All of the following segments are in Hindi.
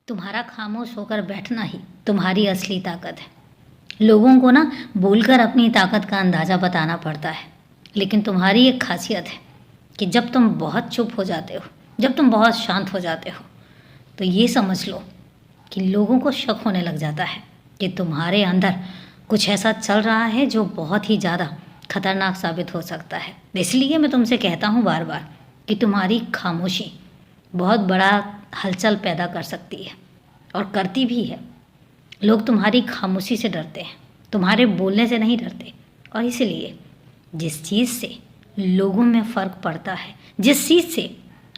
तुम्हारा खामोश होकर बैठना ही तुम्हारी असली ताकत है। लोगों को ना बोलकर अपनी ताकत का अंदाज़ा बताना पड़ता है, लेकिन तुम्हारी एक खासियत है कि जब तुम बहुत चुप हो जाते हो, जब तुम बहुत शांत हो जाते हो, तो ये समझ लो कि लोगों को शक होने लग जाता है कि तुम्हारे अंदर कुछ ऐसा चल रहा है जो बहुत ही ज़्यादा खतरनाक साबित हो सकता है। इसलिए मैं तुमसे कहता हूँ बार बार कि तुम्हारी खामोशी बहुत बड़ा हलचल पैदा कर सकती है और करती भी है। लोग तुम्हारी खामोशी से डरते हैं, तुम्हारे बोलने से नहीं डरते। और इसलिए जिस चीज़ से लोगों में फ़र्क पड़ता है, जिस चीज़ से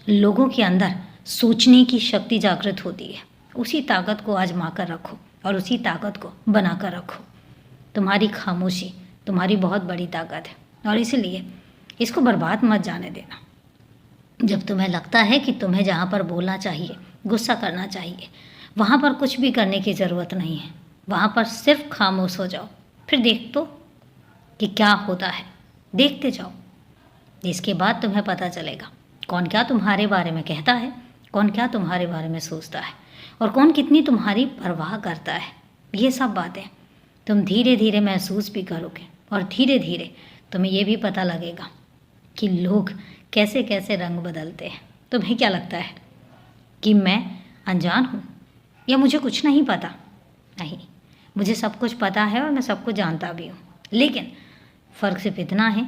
लोगों के अंदर सोचने की शक्ति जागृत होती है, उसी ताकत को आजमा कर रखो और उसी ताकत को बना कर रखो। तुम्हारी खामोशी तुम्हारी बहुत बड़ी ताकत है और इसलिए इसको बर्बाद मत जाने देना। जब तुम्हें लगता है कि तुम्हें जहाँ पर बोलना चाहिए, गुस्सा करना चाहिए, वहाँ पर कुछ भी करने की ज़रूरत नहीं है। वहाँ पर सिर्फ खामोश हो जाओ, फिर देख तो कि क्या होता है। देखते जाओ, इसके बाद तुम्हें पता चलेगा कौन क्या तुम्हारे बारे में कहता है, कौन क्या तुम्हारे बारे में सोचता है और कौन कितनी तुम्हारी परवाह करता है। ये सब बातें तुम धीरे धीरे महसूस भी करोगे और धीरे धीरे तुम्हें ये भी पता लगेगा कि लोग कैसे कैसे रंग बदलते हैं। तुम्हें क्या लगता है कि मैं अनजान हूँ या मुझे कुछ नहीं पता? नहीं, मुझे सब कुछ पता है और मैं सब कुछ जानता भी हूँ, लेकिन फ़र्क सिर्फ इतना है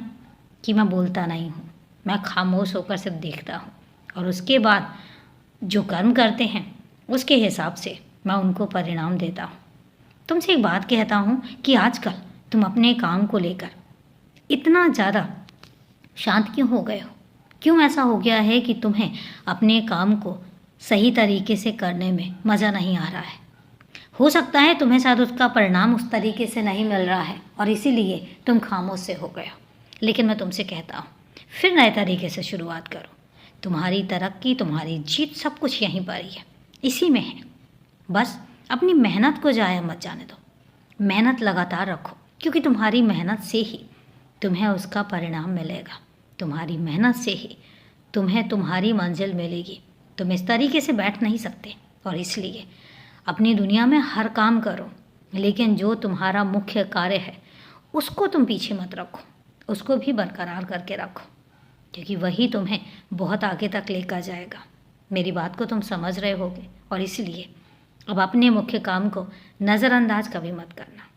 कि मैं बोलता नहीं हूँ। मैं खामोश होकर सिर्फ देखता हूँ और उसके बाद जो कर्म करते हैं उसके हिसाब से मैं उनको परिणाम देता हूँ। तुमसे एक बात कहता हूँ कि आजकल तुम अपने काम को लेकर इतना ज़्यादा शांत क्यों हो गए हो? क्यों ऐसा हो गया है कि तुम्हें अपने काम को सही तरीके से करने में मज़ा नहीं आ रहा है? हो सकता है तुम्हें शायद उसका परिणाम उस तरीके से नहीं मिल रहा है और इसीलिए तुम खामोश से हो गए हो। लेकिन मैं तुमसे कहता हूँ, फिर नए तरीके से शुरुआत करो। तुम्हारी तरक्की, तुम्हारी जीत सब कुछ यहीं पर ही है, इसी में है। बस अपनी मेहनत को ज़ाया मत जाने दो। मेहनत लगातार रखो, क्योंकि तुम्हारी मेहनत से ही तुम्हें उसका परिणाम मिलेगा। तुम्हारी मेहनत से ही तुम्हें तुम्हारी मंजिल मिलेगी। तुम इस तरीके से बैठ नहीं सकते और इसलिए अपनी दुनिया में हर काम करो, लेकिन जो तुम्हारा मुख्य कार्य है उसको तुम पीछे मत रखो, उसको भी बरकरार करके रखो, क्योंकि वही तुम्हें बहुत आगे तक लेकर जाएगा। मेरी बात को तुम समझ रहे होगे और इसलिए अब अपने मुख्य काम को नज़रअंदाज कभी मत करना।